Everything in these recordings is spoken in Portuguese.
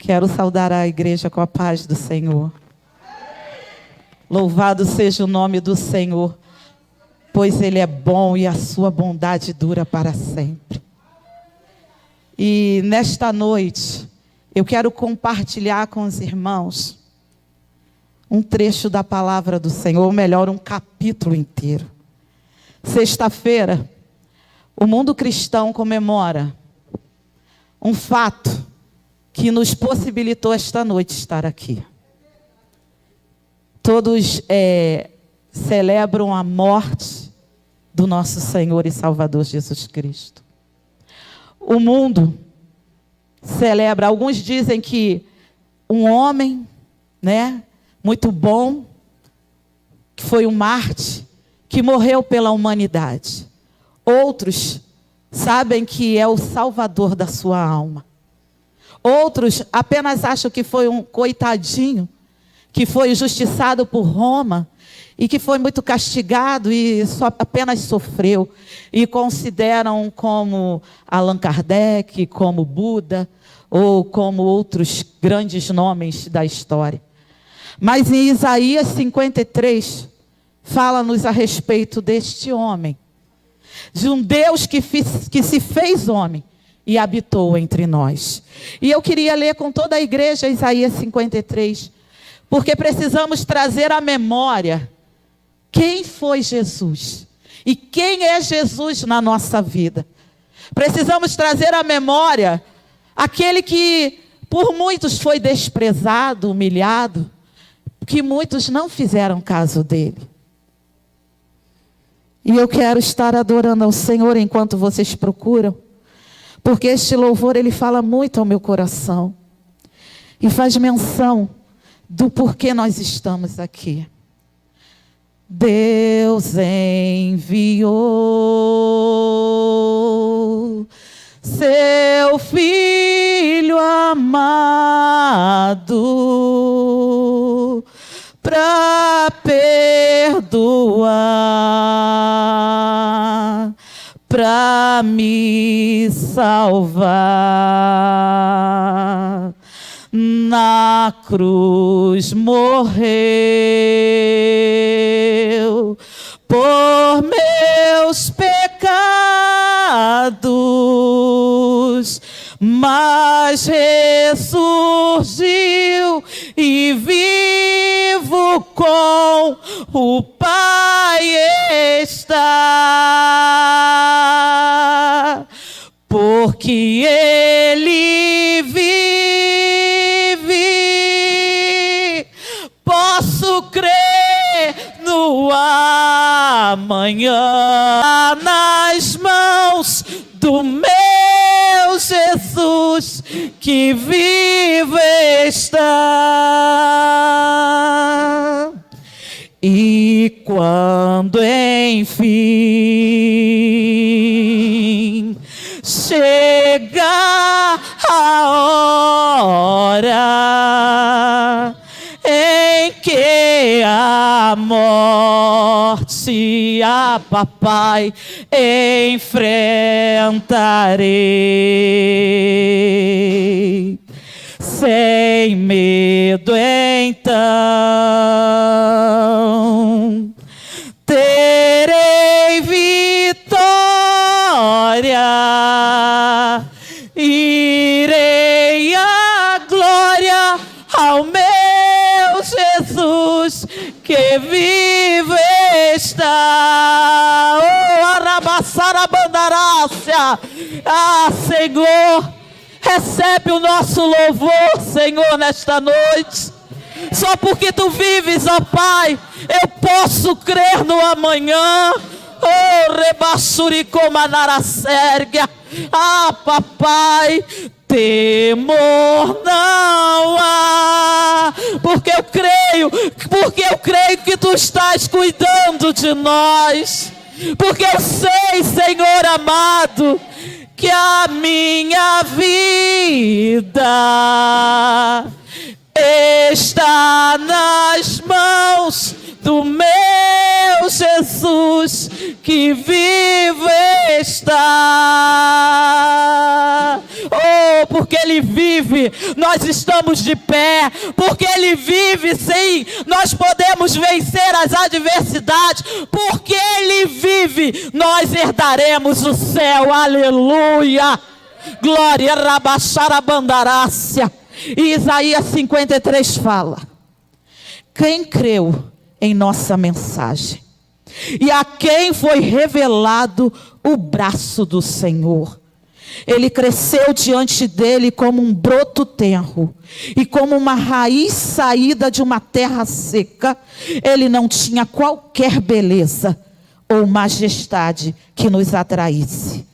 Quero saudar a igreja com a paz do Senhor. Louvado seja o nome do Senhor, pois Ele é bom e a sua bondade dura para sempre. E nesta noite, eu quero compartilhar com os irmãos um trecho da palavra do Senhor, ou melhor, um capítulo inteiro. Sexta-feira, o mundo cristão comemora um fato que nos possibilitou esta noite estar aqui. Todos celebram a morte do nosso Senhor e Salvador Jesus Cristo. O mundo celebra, alguns dizem que um homem, muito bom, que foi um mártir, que morreu pela humanidade. Outros sabem que é o Salvador da sua alma. Outros apenas acham que foi um coitadinho, que foi injustiçado por Roma e que foi muito castigado e só apenas sofreu. E consideram como Allan Kardec, como Buda ou como outros grandes nomes da história. Mas em Isaías 53, fala-nos a respeito deste homem, de um Deus que se fez homem e habitou entre nós. E eu queria ler com toda a igreja Isaías 53, porque precisamos trazer à memória quem foi Jesus e quem é Jesus na nossa vida. Precisamos trazer à memória aquele que por muitos foi desprezado, humilhado, que muitos não fizeram caso dele. E eu quero estar adorando ao Senhor enquanto vocês procuram, porque este louvor, ele fala muito ao meu coração e faz menção do porquê nós estamos aqui. Deus enviou seu Filho amado para perdoar, para me salvar. Na cruz morreu por meus pecados, mas ressurgiu e vivo com o Pai está, porque Ele vive, posso crer no amanhã, nas mãos do meu Jesus que vive está. E quando enfim chegar a hora em que a morte, papai, enfrentarei sem medo, então terei vitória, irei à glória ao meu Jesus que vive está. Oh, arabassarabandarácia. Ah, Senhor, recebe o nosso louvor, Senhor, nesta noite. Só porque Tu vives, ó Pai, eu posso crer no amanhã. Oh, rebassuricomanaracérgia. Ah, papai, temor não há, porque eu creio que Tu estás cuidando de nós, porque eu sei, Senhor amado, que a minha vida está nas mãos do meu Jesus que vive está. Oh, porque Ele vive, nós estamos de pé. Porque Ele vive, sim, nós podemos vencer as adversidades. Porque Ele vive, nós herdaremos o céu. Aleluia! Glória, rabaxarabandarácia. E Isaías 53 fala: quem creu em nossa mensagem e a quem foi revelado o braço do Senhor, ele cresceu diante dele como um broto tenro e como uma raiz saída de uma terra seca. Ele não tinha qualquer beleza ou majestade que nos atraísse.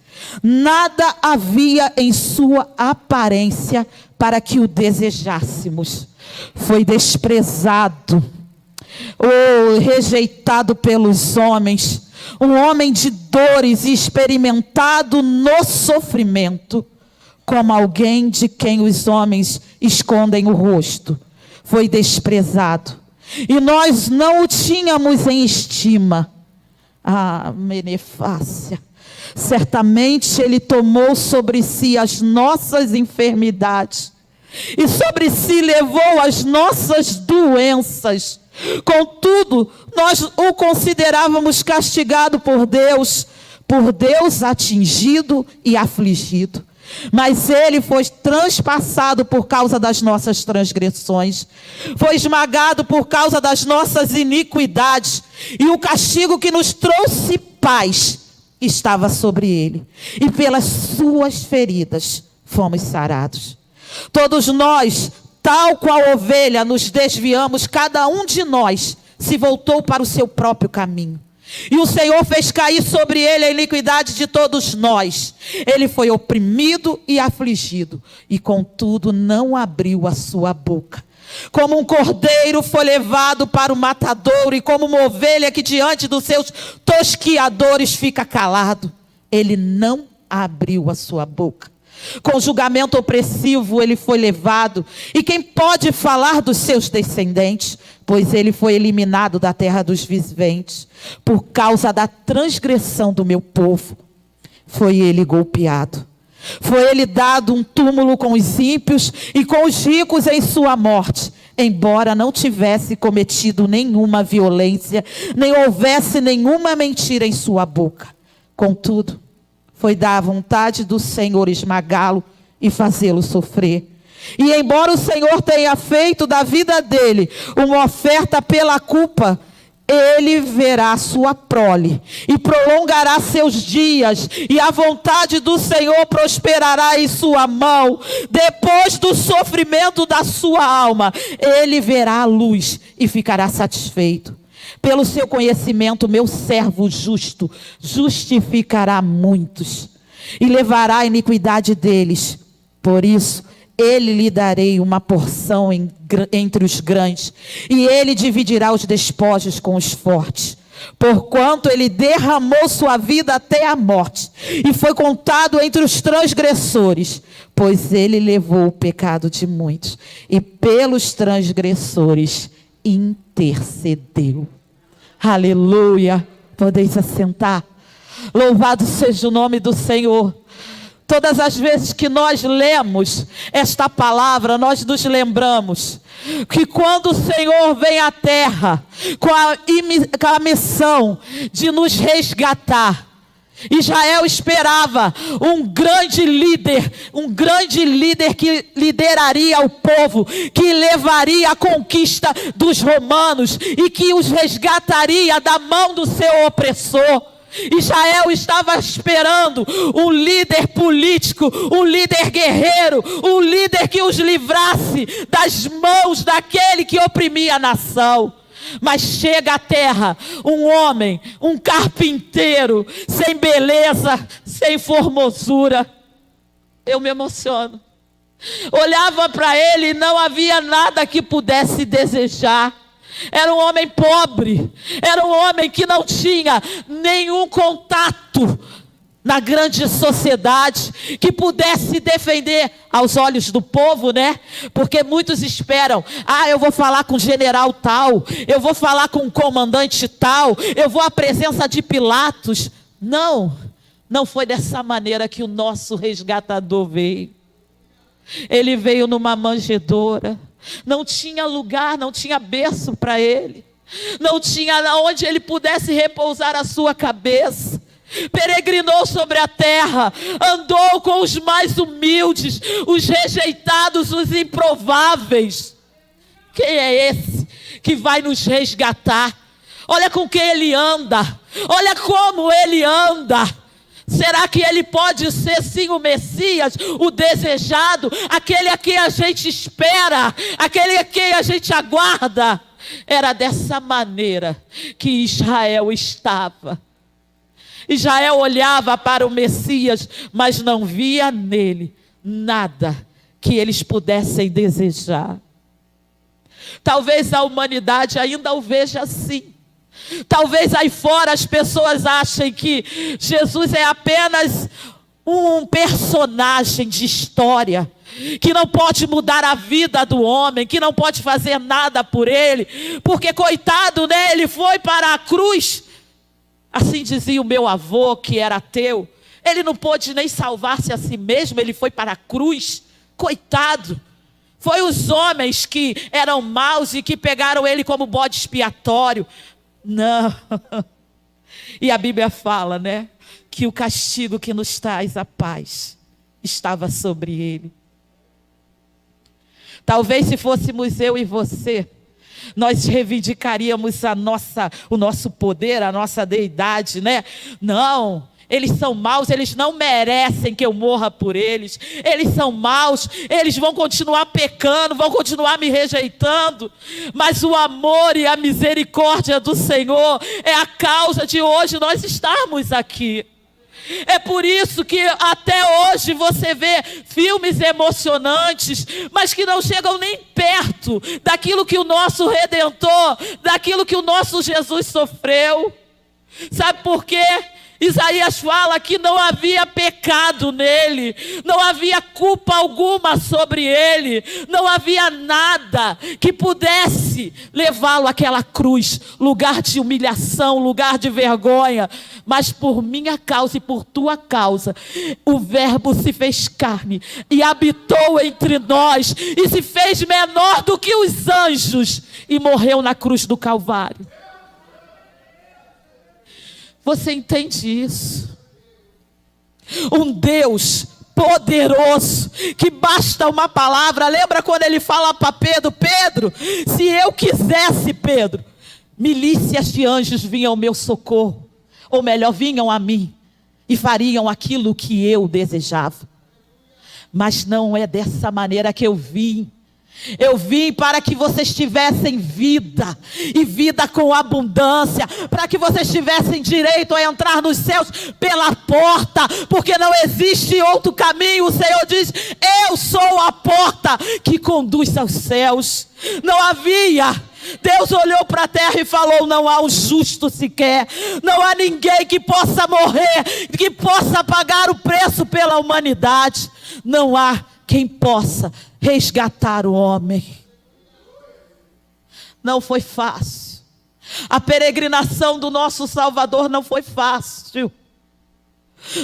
Nada havia em sua aparência para que o desejássemos. Foi desprezado ou rejeitado pelos homens, um homem de dores e experimentado no sofrimento, como alguém de quem os homens escondem o rosto. Foi desprezado e nós não o tínhamos em estima. Ah, menefácia. Certamente Ele tomou sobre si as nossas enfermidades e sobre si levou as nossas doenças. Contudo, nós o considerávamos castigado por Deus atingido e afligido. Mas Ele foi transpassado por causa das nossas transgressões, foi esmagado por causa das nossas iniquidades, e o castigo que nos trouxe paz estava sobre Ele, e pelas suas feridas fomos sarados. Todos nós, tal qual ovelha, nos desviamos, cada um de nós se voltou para o seu próprio caminho. E o Senhor fez cair sobre Ele a iniquidade de todos nós. Ele foi oprimido e afligido, e contudo não abriu a sua boca. Como um cordeiro foi levado para o matadouro, e como uma ovelha que diante dos seus tosquiadores fica calado, Ele não abriu a sua boca. Com julgamento opressivo Ele foi levado, e quem pode falar dos seus descendentes? Pois Ele foi eliminado da terra dos viventes. Por causa da transgressão do meu povo foi Ele golpeado. Foi Ele dado um túmulo com os ímpios e com os ricos em sua morte, embora não tivesse cometido nenhuma violência, nem houvesse nenhuma mentira em sua boca. Contudo, foi da vontade do Senhor esmagá-lo e fazê-lo sofrer. E embora o Senhor tenha feito da vida dele uma oferta pela culpa, Ele verá sua prole e prolongará seus dias, e a vontade do Senhor prosperará em sua mão. Depois do sofrimento da sua alma, Ele verá a luz e ficará satisfeito. Pelo seu conhecimento, meu servo justo justificará muitos e levará a iniquidade deles. Por isso, Ele lhe darei uma porção entre os grandes, e Ele dividirá os despojos com os fortes. Porquanto Ele derramou sua vida até a morte, e foi contado entre os transgressores. Pois Ele levou o pecado de muitos, e pelos transgressores intercedeu. Aleluia. Podeis assentar. Louvado seja o nome do Senhor. Todas as vezes que nós lemos esta palavra, nós nos lembramos que quando o Senhor vem à terra com a missão de nos resgatar, Israel esperava um grande líder que lideraria o povo, que levaria a conquista dos romanos e que os resgataria da mão do seu opressor. Israel estava esperando um líder político, um líder guerreiro, um líder que os livrasse das mãos daquele que oprimia a nação. Mas chega à terra um homem, um carpinteiro, sem beleza, sem formosura. Eu me emociono. Olhava para ele e não havia nada que pudesse desejar. Era um homem pobre, era um homem que não tinha nenhum contato na grande sociedade, que pudesse defender aos olhos do povo, né? Porque muitos esperam, eu vou falar com o general tal, eu vou falar com o comandante tal, eu vou à presença de Pilatos. Não foi dessa maneira que o nosso resgatador veio. Ele veio numa manjedoura. Não tinha lugar, não tinha berço para ele. Não tinha onde ele pudesse repousar a sua cabeça. Peregrinou sobre a terra, andou com os mais humildes, os rejeitados, os improváveis. Quem é esse que vai nos resgatar? Olha com quem ele anda, olha como ele anda. Será que ele pode ser sim o Messias, o desejado, aquele a quem a gente espera, aquele a quem a gente aguarda? Era dessa maneira que Israel estava. Israel olhava para o Messias, mas não via nele nada que eles pudessem desejar. Talvez a humanidade ainda o veja assim. Talvez aí fora as pessoas achem que Jesus é apenas um personagem de história, que não pode mudar a vida do homem, que não pode fazer nada por ele, porque coitado, né? Ele foi para a cruz. Assim dizia o meu avô, que era ateu. Ele não pôde nem salvar-se a si mesmo, ele foi para a cruz. Coitado. Foi os homens que eram maus e que pegaram ele como bode expiatório. Não. E a Bíblia fala, né? Que o castigo que nos traz a paz estava sobre ele. Talvez se fôssemos eu e você, nós reivindicaríamos o nosso poder, a nossa deidade, né? Não, eles são maus, eles não merecem que eu morra por eles. Eles são maus, eles vão continuar pecando, vão continuar me rejeitando. Mas o amor e a misericórdia do Senhor é a causa de hoje nós estarmos aqui. É por isso que até hoje você vê filmes emocionantes, mas que não chegam nem perto daquilo que o nosso Redentor, daquilo que o nosso Jesus sofreu. Sabe por quê? Isaías fala que não havia pecado nele, não havia culpa alguma sobre ele, não havia nada que pudesse levá-lo àquela cruz, lugar de humilhação, lugar de vergonha. Mas por minha causa e por tua causa, o Verbo se fez carne e habitou entre nós e se fez menor do que os anjos e morreu na cruz do Calvário. Você entende isso? Um Deus poderoso, que basta uma palavra. Lembra quando ele fala para Pedro: Pedro, se eu quisesse, Pedro, milícias de anjos vinham ao meu socorro. Ou melhor, vinham a mim e fariam aquilo que eu desejava. Mas não é dessa maneira que eu vim. Eu vim para que vocês tivessem vida, e vida com abundância, para que vocês tivessem direito a entrar nos céus pela porta, porque não existe outro caminho. O Senhor diz: eu sou a porta que conduz aos céus. Não havia. Deus olhou para a terra e falou: não há um justo sequer, não há ninguém que possa morrer, que possa pagar o preço pela humanidade. Não há quem possa resgatar o homem. Não foi fácil. A peregrinação do nosso Salvador não foi fácil.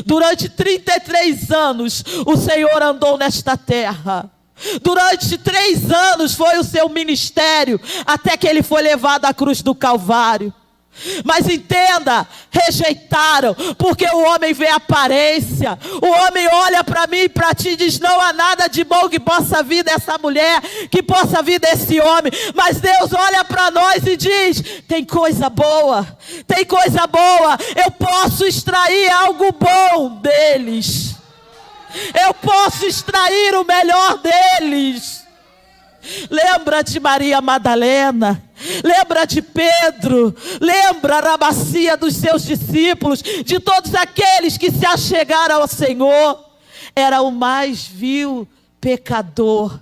Durante 33 anos o Senhor andou nesta terra. Durante 3 anos foi o seu ministério, até que ele foi levado à cruz do Calvário. Mas entenda, rejeitaram, porque o homem vê a aparência. O homem olha para mim e para ti e diz: não há nada de bom que possa vir dessa mulher, que possa vir desse homem. Mas Deus olha para nós e diz: tem coisa boa, tem coisa boa. Eu posso extrair algo bom deles. Eu posso extrair o melhor deles. Lembra de Maria Madalena, lembra de Pedro, lembra da bacia dos seus discípulos, de todos aqueles que se achegaram ao Senhor. Era o mais vil pecador,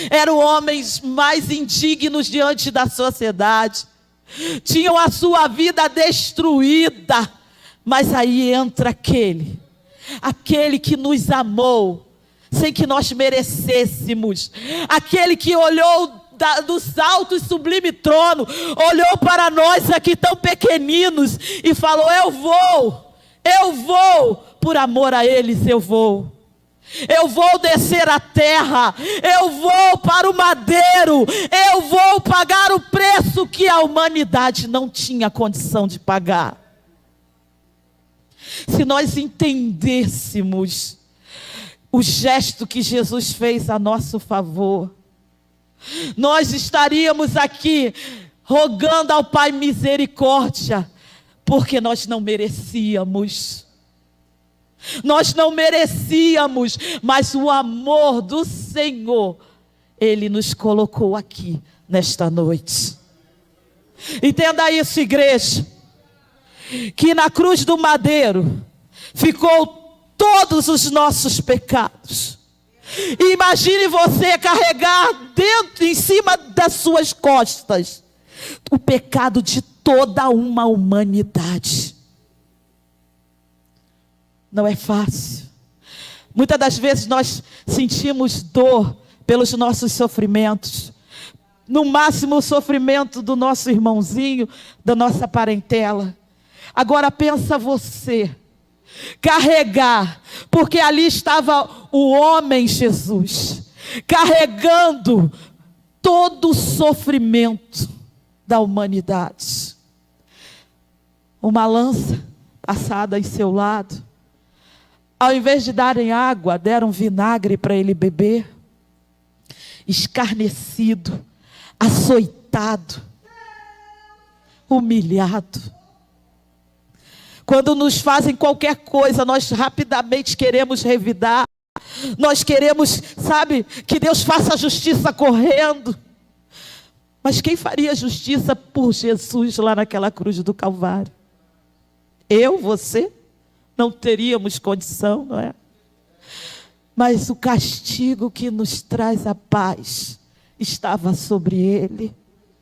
eram homens mais indignos diante da sociedade, tinham a sua vida destruída. Mas aí entra aquele que nos amou sem que nós merecêssemos, aquele que olhou do alto e sublime trono, olhou para nós aqui tão pequeninos e falou: eu vou, por amor a eles eu vou. Eu vou descer à terra, eu vou para o madeiro, eu vou pagar o preço que a humanidade não tinha condição de pagar. Se nós entendêssemos o gesto que Jesus fez a nosso favor, nós estaríamos aqui rogando ao Pai misericórdia, porque nós não merecíamos. Nós não merecíamos, mas o amor do Senhor, Ele nos colocou aqui nesta noite. Entenda isso, igreja, que na cruz do madeiro ficou todos os nossos pecados. E imagine você carregar dentro, em cima das suas costas, o pecado de toda uma humanidade. Não é fácil. Muitas das vezes nós sentimos dor pelos nossos sofrimentos. No máximo o sofrimento do nosso irmãozinho, da nossa parentela. Agora pensa você, carregar, porque ali estava o homem Jesus, carregando todo o sofrimento da humanidade. Uma lança passada em seu lado. Ao invés de darem água, deram vinagre para ele beber. Escarnecido, açoitado, humilhado. Quando nos fazem qualquer coisa, nós rapidamente queremos revidar. Nós queremos, sabe, que Deus faça a justiça correndo. Mas quem faria justiça por Jesus lá naquela cruz do Calvário? Eu, você? Não teríamos condição, não é? Mas o castigo que nos traz a paz estava sobre ele.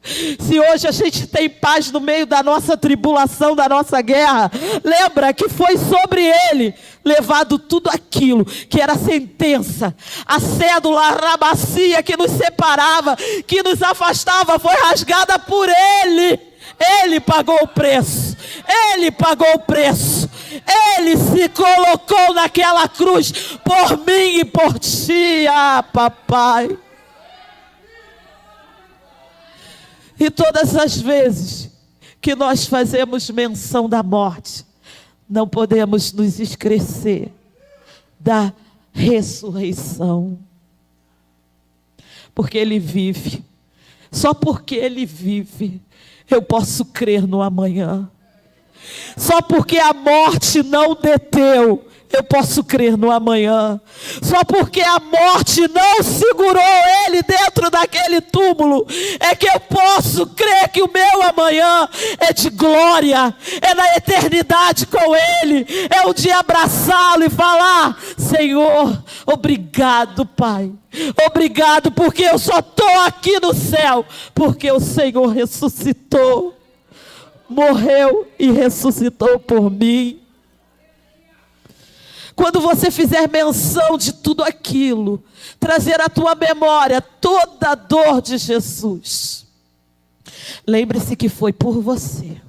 Se hoje a gente tem paz no meio da nossa tribulação, da nossa guerra, lembra que foi sobre ele levado tudo aquilo que era a sentença, a cédula, a rabacia que nos separava, que nos afastava, foi rasgada por ele. Ele pagou o preço. Ele pagou o preço. Ele se colocou naquela cruz por mim e por ti, papai. E todas as vezes que nós fazemos menção da morte, não podemos nos esquecer da ressurreição. Porque Ele vive. Só porque Ele vive, eu posso crer no amanhã. Só porque a morte não deteu, eu posso crer no amanhã. Só porque a morte não segurou ele dentro daquele túmulo, é que eu posso crer que o meu amanhã é de glória, é na eternidade com ele, é o de abraçá-lo e falar: Senhor, obrigado, Pai. Obrigado, porque eu só estou aqui no céu porque o Senhor ressuscitou, morreu e ressuscitou por mim. Quando você fizer menção de tudo aquilo, trazer à tua memória toda a dor de Jesus, lembre-se que foi por você.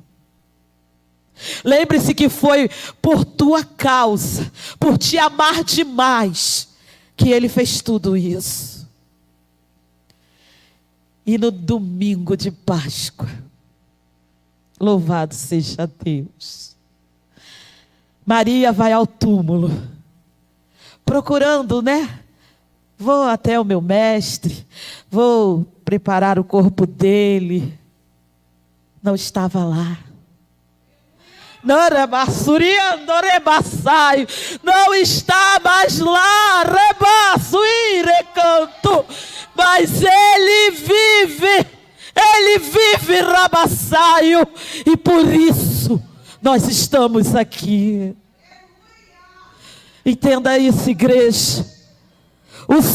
Lembre-se que foi por tua causa, por te amar demais, que Ele fez tudo isso. E no domingo de Páscoa, louvado seja Deus, Maria vai ao túmulo, procurando, né? Vou até o meu mestre, vou preparar o corpo dele. Não estava lá. Não está mais lá, rebaço e recanto, mas ele vive, rabaçaio, e por isso nós estamos aqui. Entenda isso, igreja.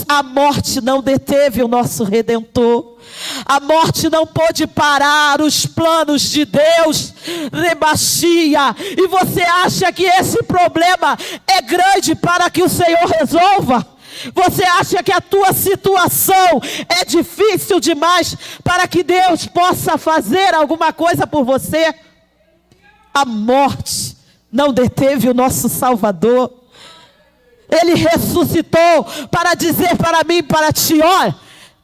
A morte não deteve o nosso Redentor. A morte não pôde parar os planos de Deus. Rebaixia. E você acha que esse problema é grande para que o Senhor resolva? Você acha que a tua situação é difícil demais para que Deus possa fazer alguma coisa por você? A morte não deteve o nosso Salvador. Ele ressuscitou para dizer para mim, para ti: olha,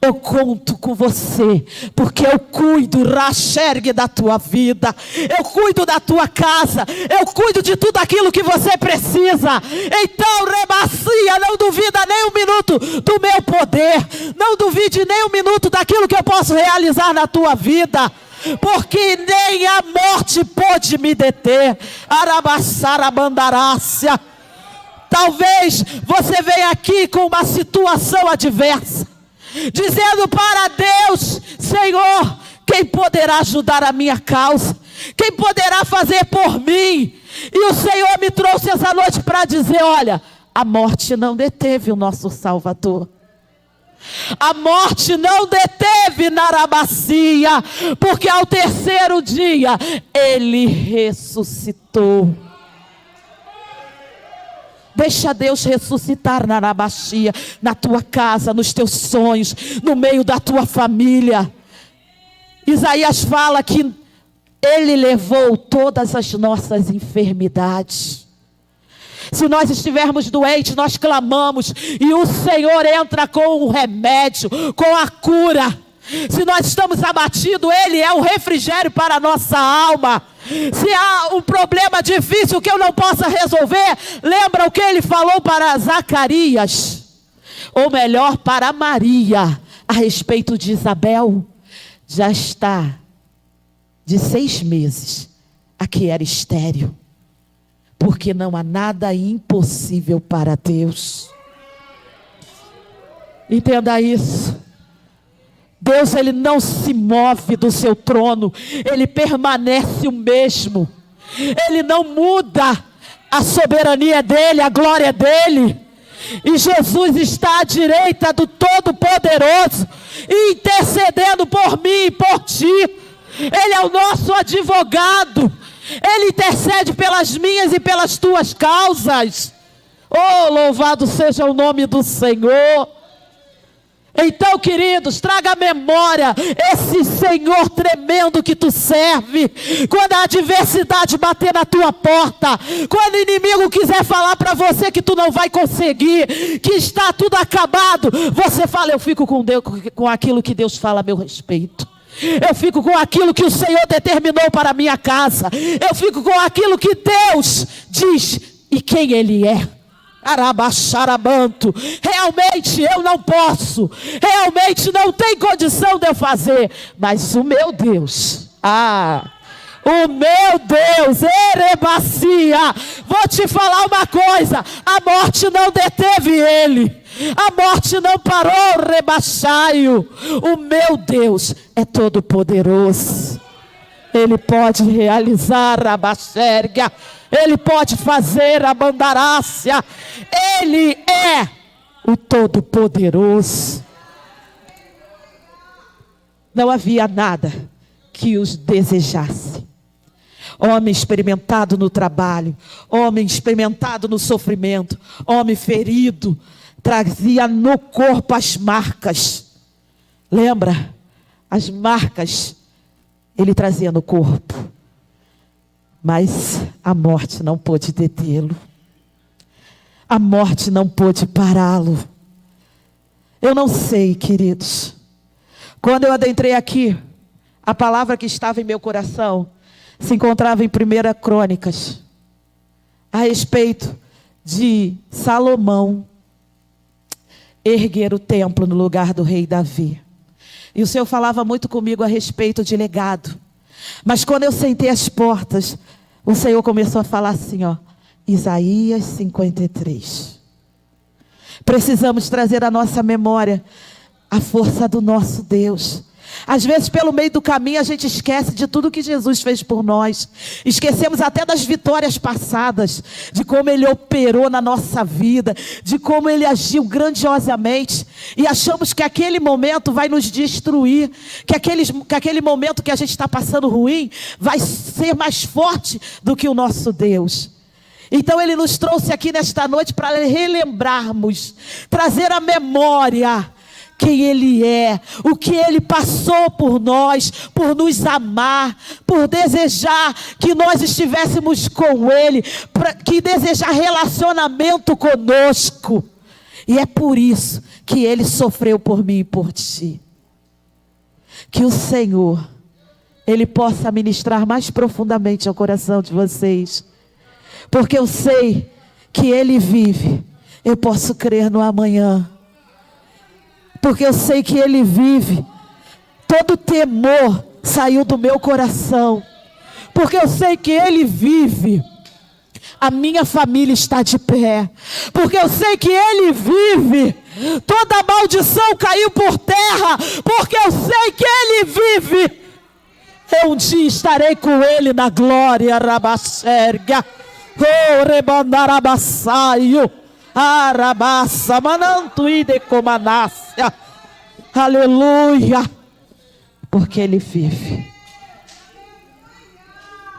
eu conto com você, porque eu cuido, Rachergue, da tua vida, eu cuido da tua casa, eu cuido de tudo aquilo que você precisa. Então, Rebacia, não duvida nem um minuto do meu poder, não duvide nem um minuto daquilo que eu posso realizar na tua vida, porque nem a morte pôde me deter. Arabassara bandarácia. Talvez você venha aqui com uma situação adversa, dizendo para Deus: Senhor, quem poderá ajudar a minha causa? Quem poderá fazer por mim? E o Senhor me trouxe essa noite para dizer: olha, a morte não deteve o nosso Salvador. A morte não deteve Narabacia, porque ao terceiro dia Ele ressuscitou. Deixa Deus ressuscitar na Arabaxia, na tua casa, nos teus sonhos, no meio da tua família. Isaías fala que Ele levou todas as nossas enfermidades. Se nós estivermos doentes, nós clamamos e o Senhor entra com o remédio, com a cura. Se nós estamos abatidos, Ele é o refrigério para a nossa alma. Se há um problema difícil que eu não possa resolver, lembra o que Ele falou para Zacarias, ou melhor, para Maria, a respeito de Isabel. Já está de 6 meses, a que era estéril, porque não há nada impossível para Deus. Entenda isso. Deus, Ele não se move do seu trono, Ele permanece o mesmo, Ele não muda. A soberania dEle, a glória dEle. E Jesus está à direita do Todo-Poderoso, intercedendo por mim e por ti. Ele é o nosso advogado, Ele intercede pelas minhas e pelas tuas causas. Oh, louvado seja o nome do Senhor. Então, queridos, traga à memória esse Senhor tremendo que tu serve. Quando a adversidade bater na tua porta, quando o inimigo quiser falar para você que tu não vai conseguir, que está tudo acabado, você fala: eu fico com Deus, com aquilo que Deus fala a meu respeito. Eu fico com aquilo que o Senhor determinou para a minha casa. Eu fico com aquilo que Deus diz e quem Ele é. Arabaxarabanto. Realmente eu não posso, realmente não tem condição de eu fazer, mas o meu Deus, o meu Deus, Erebacia, vou te falar uma coisa: a morte não deteve Ele, a morte não parou, Rebaixaio. O meu Deus é todo poderoso, Ele pode realizar a Baxérgia, Ele pode fazer a bandarácia. Ele é o Todo-Poderoso. Não havia nada que os desejasse. Homem experimentado no trabalho, homem experimentado no sofrimento, homem ferido, trazia no corpo as marcas. Lembra? As marcas ele trazia no corpo. Mas a morte não pôde detê-lo. A morte não pôde pará-lo. Eu não sei, queridos. Quando eu adentrei aqui, a palavra que estava em meu coração se encontrava em 1 Crônicas, a respeito de Salomão erguer o templo no lugar do rei Davi. E o Senhor falava muito comigo a respeito de legado. Mas quando eu sentei às portas, o Senhor começou a falar assim, Isaías 53. Precisamos trazer à nossa memória a força do nosso Deus. Às vezes, pelo meio do caminho, a gente esquece de tudo que Jesus fez por nós. Esquecemos até das vitórias passadas, de como Ele operou na nossa vida, de como Ele agiu grandiosamente. E achamos que aquele momento vai nos destruir, que aquele momento que a gente está passando ruim, vai ser mais forte do que o nosso Deus. Então Ele nos trouxe aqui nesta noite para relembrarmos, trazer à memória quem Ele é, o que Ele passou por nós, por nos amar, por desejar que nós estivéssemos com Ele, que desejar relacionamento conosco. E é por isso que Ele sofreu por mim e por ti. Que o Senhor, Ele possa ministrar mais profundamente ao coração de vocês. Porque eu sei que Ele vive. Eu posso crer no amanhã. Porque eu sei que Ele vive. Todo temor saiu do meu coração. Porque eu sei que Ele vive. A minha família está de pé. Porque eu sei que Ele vive. Toda maldição caiu por terra. Porque eu sei que Ele vive. Eu um dia estarei com Ele na glória. Rabaxerga. Oh, rebandarabassaio. Arabassa, manantuide comanácia. Aleluia. Porque Ele vive.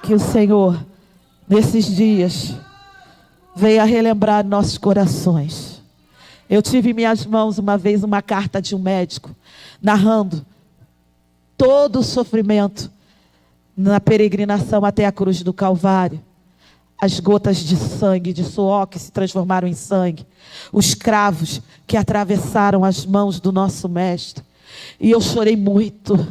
Que o Senhor, nesses dias, venha relembrar nossos corações. Eu tive em minhas mãos uma vez uma carta de um médico, narrando todo o sofrimento na peregrinação até a cruz do Calvário. As gotas de sangue, de suor que se transformaram em sangue. Os cravos que atravessaram as mãos do nosso mestre. E eu chorei muito.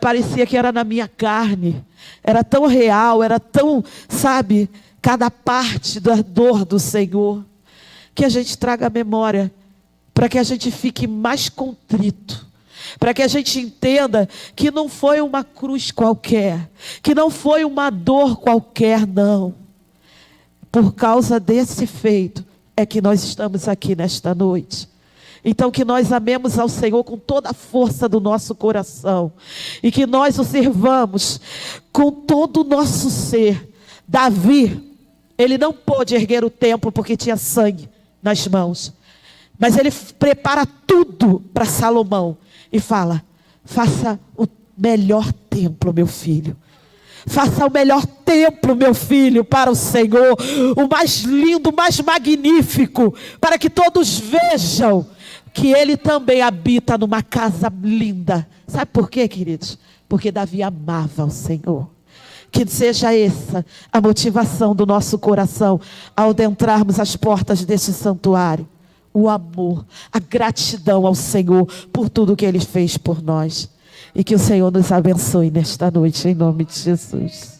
Parecia que era na minha carne. Era tão real, era tão, sabe, cada parte da dor do Senhor. Que a gente traga a memória, para que a gente fique mais contrito. Para que a gente entenda que não foi uma cruz qualquer, que não foi uma dor qualquer, não. Por causa desse feito é que nós estamos aqui nesta noite. Então que nós amemos ao Senhor com toda a força do nosso coração. E que nós o sirvamos com todo o nosso ser. Davi, ele não pôde erguer o templo porque tinha sangue nas mãos. Mas ele prepara tudo para Salomão. E fala, faça o melhor templo, meu filho. Faça o melhor templo, meu filho, para o Senhor. O mais lindo, o mais magnífico. Para que todos vejam que Ele também habita numa casa linda. Sabe por quê, queridos? Porque Davi amava o Senhor. Que seja essa a motivação do nosso coração ao adentrarmos as portas deste santuário. O amor, a gratidão ao Senhor por tudo que Ele fez por nós. E que o Senhor nos abençoe nesta noite, em nome de Jesus.